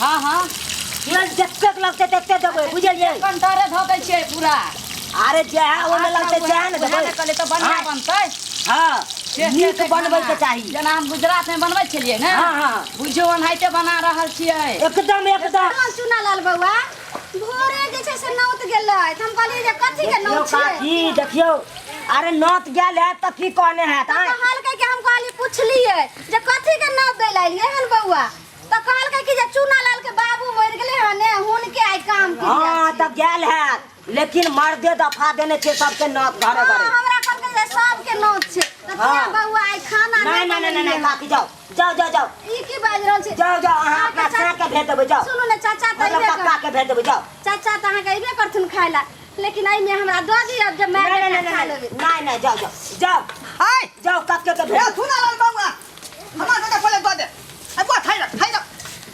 हां हां ये जत्ते लगते तत्ते देबे बुझलिए कंटारे धो दै छियै पूरा। अरे जे है ओमे लगते जे है न देबे कहले त बढ़िया बनतै। हां नीक बनबै के चाहिए जेना हम गुजरात में बनबै छलिए ना। हां हां बुझियो ओनाहिते बना रहल छियै एकदम एकदम। चुना लाल बउआ भोरे जे छै से नौत गेलै त हम कहलिए जे कथि के नौत छै काकी देखियो अरे नौत गेल है त की कहने है त कहलकै कि हम कहली पुछलिए जे कथि के नौत दै लालिए हन बउआ त कहलकै कि जे चुना लाल के बाबू मर गेलै हने हुनके आई काम के हां त गेल है लेकिन मर्दे दफा देने छे सबके नौत घरे घरे। हमरा कहलकै जे सबके नौत छै त तोरा बउआ आई खाना नहीं काकी जाओ जाओ जाओ जाओ ई की बाज रहल छै जाओ जाओ अहाँ अपना से के भेज देबे जाओ। सुनु ने चाचा त मतलब पक्का के भेज देबे जाओ। चाचा त अहाँ के इबे करथुन खाइला लेकिन आई में हमरा द दी अब जब मैं खा लेबे। नहीं जाओ जाओ जाओ हाय जाओ काके के भेज सुना लाल बाबूआ हमरा के पहले द दे अब खाई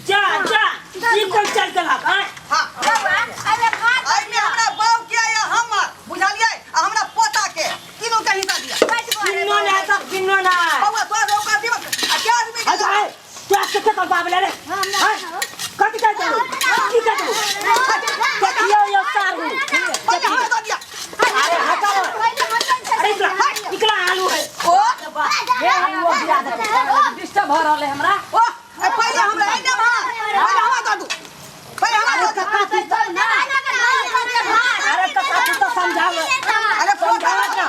जा जा जा ई कोन चल के ला हां बउआ अरे भात आई में हमरा बाऊ के आया हमर बुझालिए हमरा पोता के किनो के हिस्सा दिया किन्नो ना त किन्नो ना बाबूआ तोरा से ओकर दिबक आ के आदमी अच्छा है तू आज के कर बाबले रे कट के दे की कर दू देखियो यो सारू पहले हमरा द दिया अरे हटाओ अरे निकला आलू है ओ ये आलू गिरा दे डिस्टर्ब भ रहले हमरा। ओ पहले हमरा आई दे पहले हमरा द दू पहले हमरा द काकी अरे तो काकी तो समझाओ अरे पोता ना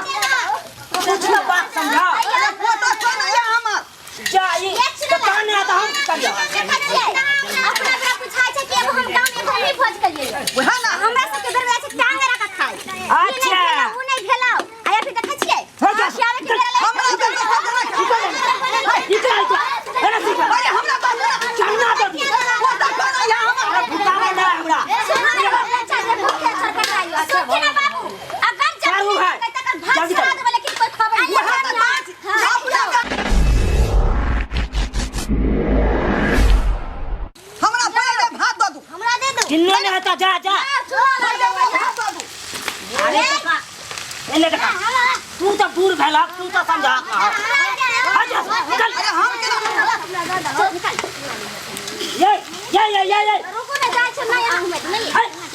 कुछ ना बात समझाओ अरे पोता कौन है हमर जा ये पता नहीं आता हम करियो अपना बड़ा पूछाय छै कि अब हम गांव में घूमी भोज करिए वह ना हमरा सब के बेर छै टांग रखा खाय अच्छा उ नहीं भेलाओ आया फिर देखै छियै सियावे के बेर हमरा के निकल जा अरे सीधा पहले हमरा द दे चलना तो दी पोता कौन है हमर अरे भुकावा ना हमरा हमरा पहले भात द दू किन्नो ने हटा जा जा अरे काका एने देखा तू तो बूढ़ भेला तू तो समझा अच्छा निकल अरे हम के ये रुको ना जाय छै नहीं हम नहीं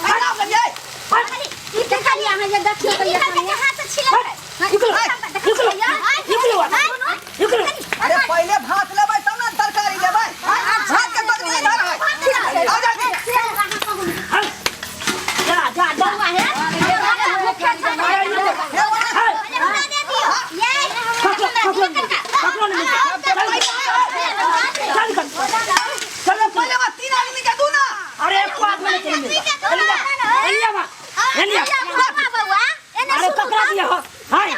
खाना बनिए ई के खाली अहाँ जे देखियो तो ये हाथ से छिले निकलो अरे पहले भात लेबै तब ना तरकारी लेबै भात के बदली इधर है आ जा जा जा पहले बस तीन आदमी के दू ना अरे एक बात में चलेंगे एलिया अरे पकड़ा दिया हो हाय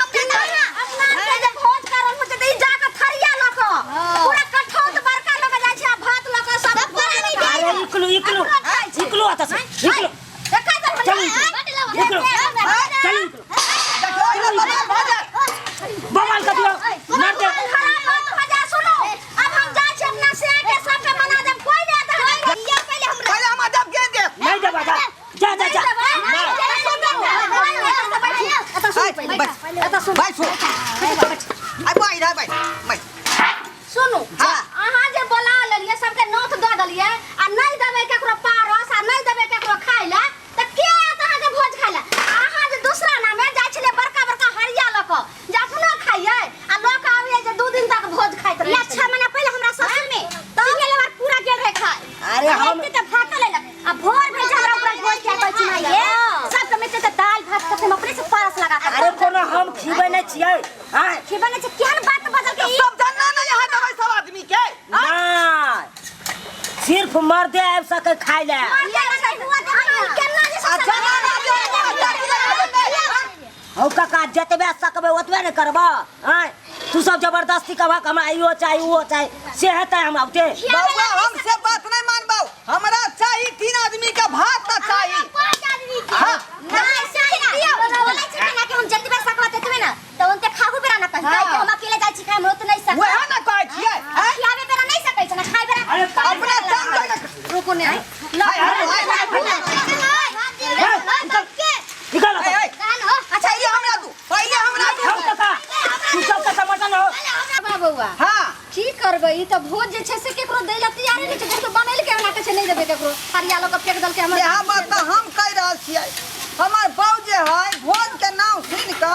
अरे निकलो आता से निकलो बवाल कर दियो मार दे पहले हम जब गे दे नहीं दे बाजा जा जा जा भाई सुन आई भाई रे भाई सुनु हाँ। अहाँ जे बोला लेलिए सबके नोट द देलिए आ नहीं देबे केकरो पारस आ नहीं देबे केकरो खाइ ले त के अहाँ के भोज खाइ ले अहाँ जे दूसरा नामे जाय छले बड़का बड़का हरिया ल क जे अपनो खाइए आ लोक आबिए जे 2 दिन तक भोज खाइत रहे 6 महीना पहले हमरा ससुर में तीन बार पूरा गेल रहे खाए अरे हम त फाटल ले आ भोर में जे हमरा ऊपर भोज के कोइ चिनाइए सब में त दाल भात के हम अपने से पारस लगा के अरे कोनो हम खिबै नै छियै हां खिबने से केहन बात बदल के सब जानना नहीं यहाँ दवाई सब आदमी के नहीं सिर्फ मर्दे आबि सके खाइ ले हौ काका जतबे सकबे ओतबे न करबा हां तू सब जबरदस्ती कहबा हमरा इहो चाही वो चाही से हेतै हमरा ओते बाबा हमसे बात नहीं मानबो हमरा चाहिए तीन आदमी का भात ना चाहिए हां नहीं सही दियो बोलै छै ना कि हम जल्दी में सकवा देतबे ना तो उनते खाहु बेरा ना कहै कि हम अकेले जाय छी खाए हम तो नहीं सकबै वह ना कहै छियै खियावे बेरा नहीं सकै छै ना खाए बेरा अरे अपना टाइम रुको ने निकाल अच्छा ये हमरा दू पहले हमरा दू हौ काका तू सब का समर्थन हो बउआ हां की करबै ई त भोज जे छै से केकरो दै ला तैयार नहीं छै तो बनैल के हमरा के छै नहीं देबे केकरो हरिया लोग फेंक दल के ये हम बात हम कह रहल छियै हमर बाऊ जे है भोज के नाम सुन के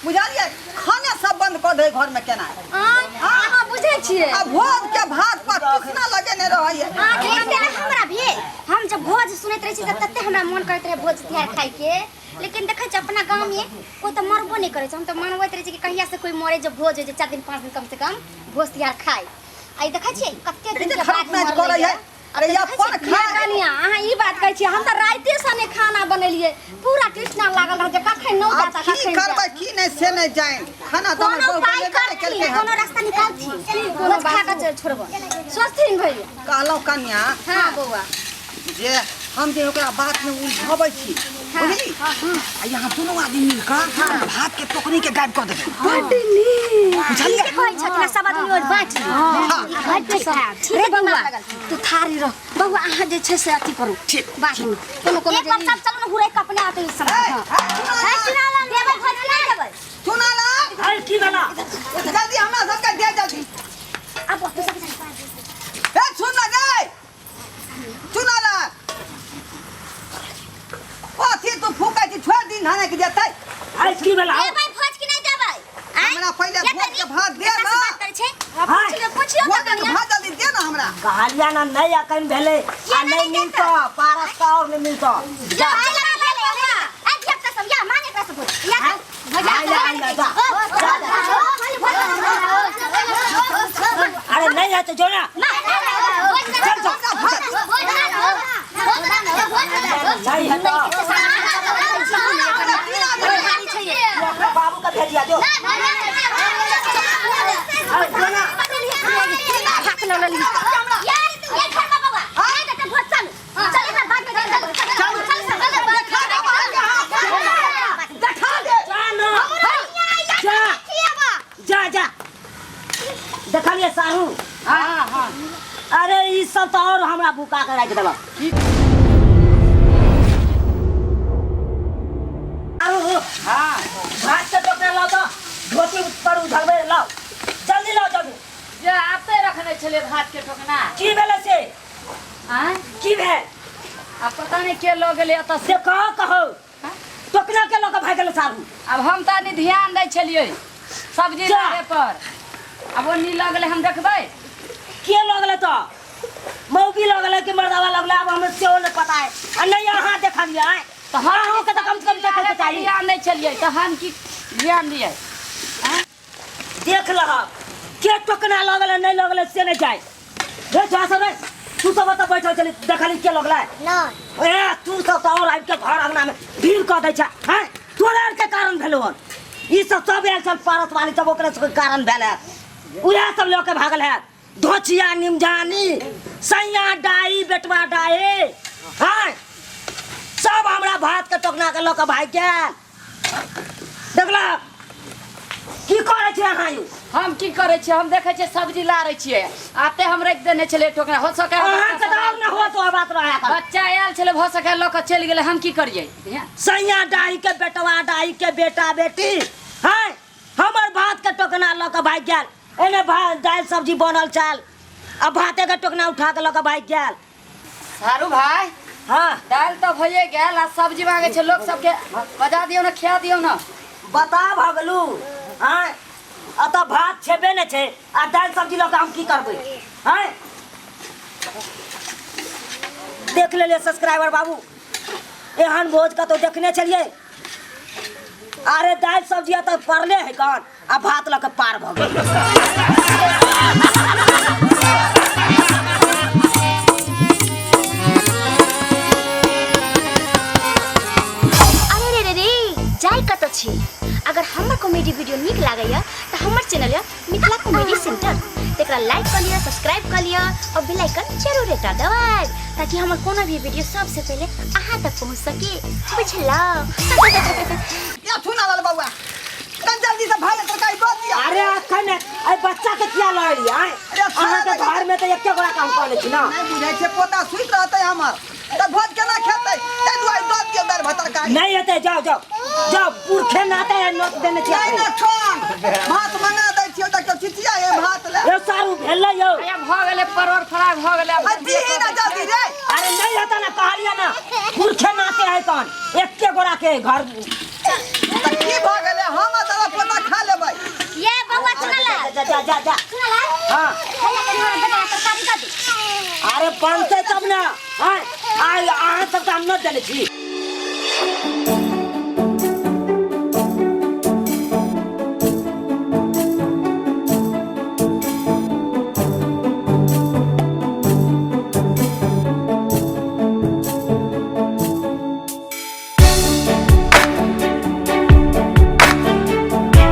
बुझलिए खाने सब बंद कर दे घर में केना हां बुझे छियै आ भोज के भात पर कितना लगेने रहै हां देखते हमरा भी हम जब भोज सुनैत रहै छी तते हमरा मन करैत रहे भोज तिहार खाइ के लेकिन देखै छ अपना गांव में कोई तो मरबो नहीं करे छ हम तो मानबैत रहे छी कि कहिया से कोई मरे जब भोज हो जे 4 दिन 5 दिन कम से कम भोज तिहार खाइ आई देखै छी कते दिन के बाद करे है अरे या अपन खा कनिया अहाँ ई बात कहै छी हम त राइते सने खाना बनेलिए पूरा कृष्णा लागल रह जे कखै नौ जाता की करबै की नहीं से नहीं जाए खाना तो हम कोनो रास्ता निकालथी कोनो खा के छोड़बो स्वस्थिन भइया कहलौ कन्या हां बौआ जे हम जे ओकरा बात में उलझाबै छी बुझली आ यहाँ दोनों आदमी मिलकर भात के टोकरी के गायब कर देबै बटनी बुझलिए के कहै छथिन सब आदमी और बाटी रे बौआ तू थारी रह बौआ अहाँ जे छै से अथी करू ठीक बाटी कोनो कोनो एक बार सब चलू न हुरे कपने आते सब है सुनाला देबै भोज नहीं देबै सुनाला अरे की बना जल्दी हमरा सबके दे जल्दी अब तू सब ए सुन ना गए सुनाला ओथी तू फूकै छी छोड़ दिन धाने के जेतै अरे की बना ए भाई भोज की नहीं देबै हमरा पहले भोज के भात दे ना पूछियो भोज के भात जल्दी दे ना हमरा कहलिया ना नहीं अकन भेले आ नहीं मिलतो पारस का और नहीं मिलतो जा या माने का सब या अरे नहीं है तो जो ना नहीं है तो बाबू का भेजिया जो देखलिए साहू हाँ हाँ अरे ई सब तो और हमरा भूखा के रख देलक हाँ भात के टोकरा लाओ तो धोती पर उधरबे लाओ जल्दी लाओ जल्दी जे आपे रखने छले भात के ठोकना की भेले से हां की भेल अब पता नहीं के लोग गेले अत से कहो टोकरा के लोग भाग गेल साहू अब हम तनी ध्यान दै छलिए सब्जी जा। लागे पर अब वो नी लगले हम देखबै के लगले तो मौगी लगले कि मर्दावा लगले अब हमें सेहो नहीं पता है आ नहीं यहाँ देखलिए तो हाँ हो के तो कम से कम देखे के चाहिए ध्यान नहीं छलिए तो हम की ध्यान दिए देख लह के टोकना लगले नहीं लगले से नहीं जाए रे जा सब रे तू सब तो बैठल चली देखली के लगले नहीं ए तू सब तो और आबि के घर अंगना में भीड़ कर दै छै हैं तोरा के कारण भेलो हन ई सब आयल छल पारस वाली सब ओकरे सब कारण भेल है उहे सब लोग के भागल है धोचिया निमजानी सैया डाई बेटवा डाई हैं सब हमरा भात के टोकना के लोग भाग गेल देखला की करे छै अहाँ यू हम की करे छी हम देखे छी सब्जी लारे छिए आते हम रख देने छले ठोकना हो सके अहाँ के दाव न हो तो बात रहा कर बच्चा आयल छले हो सके लोग चल गेले हम की करिए सैया डाई के बेटवा डाई के बेटा बेटी हैं हमर भात के टोकना ल के भाग गेल एने भात दाल सब्जी बनल चल अब भाते के टोकना उठा के ल के भाग गेल सारू भाई हां दाल तो भइए गेल आ सब्जी मांगे छे लोग सबके बजा दियो ना खिया दियो ना बता भगलू हैं अत भात छेबे न छे आ दाल सब्जी ल के हम की करबै हैं देख ले सब्सक्राइबर बाबू एहन भोज का तो देखने चलिए अरे दाल सब्जी तो पड़ले है कौन आ भात लके पार भ गेल अरे रे रे जाय कत छी अगर हमर कॉमेडी वीडियो निक लागैया त हमर चैनल है मिथिला कॉमेडी सेंटर तेकरा लाइक कर लिया सब्सक्राइब कर लिया और बेल आइकन जरूर एकटा दबाएब ताकि हमर कोनो भी वीडियो सबसे पहले अहां तक पहुंच सके बुझला या सुना वाला बउआ कन जल्दी से भाले तरकारी दो दिया अरे अखन आई बच्चा के किया लड़ी है अहाँ के घर में तो एके गोरा काम कर ले छी ना नहीं बुझाई छे पोता सुइत रहते हमर त भोज केना खेतै ते दुआई दो दिया दर तरकारी नहीं हेते जाओ जाओ जाओ पुरखे नाते नोट देने छी नहीं ना छोन भात बना दै छियो त के चिचिया है भात ले ए सारू भेलै यौ आया भ गेले परवर फ्राई भ गेले आ दी ना जल्दी रे अरे ना कहलिया ना पुरखे नाते है कौन एक के गोरा के घर त की भ गेले हम तोरा पता खा लेबै ये बउआ सुनला जा सुनला हां भैया के घर बेटा तरकारी कर दी अरे बनते तब ना हां आ सब काम न देले छी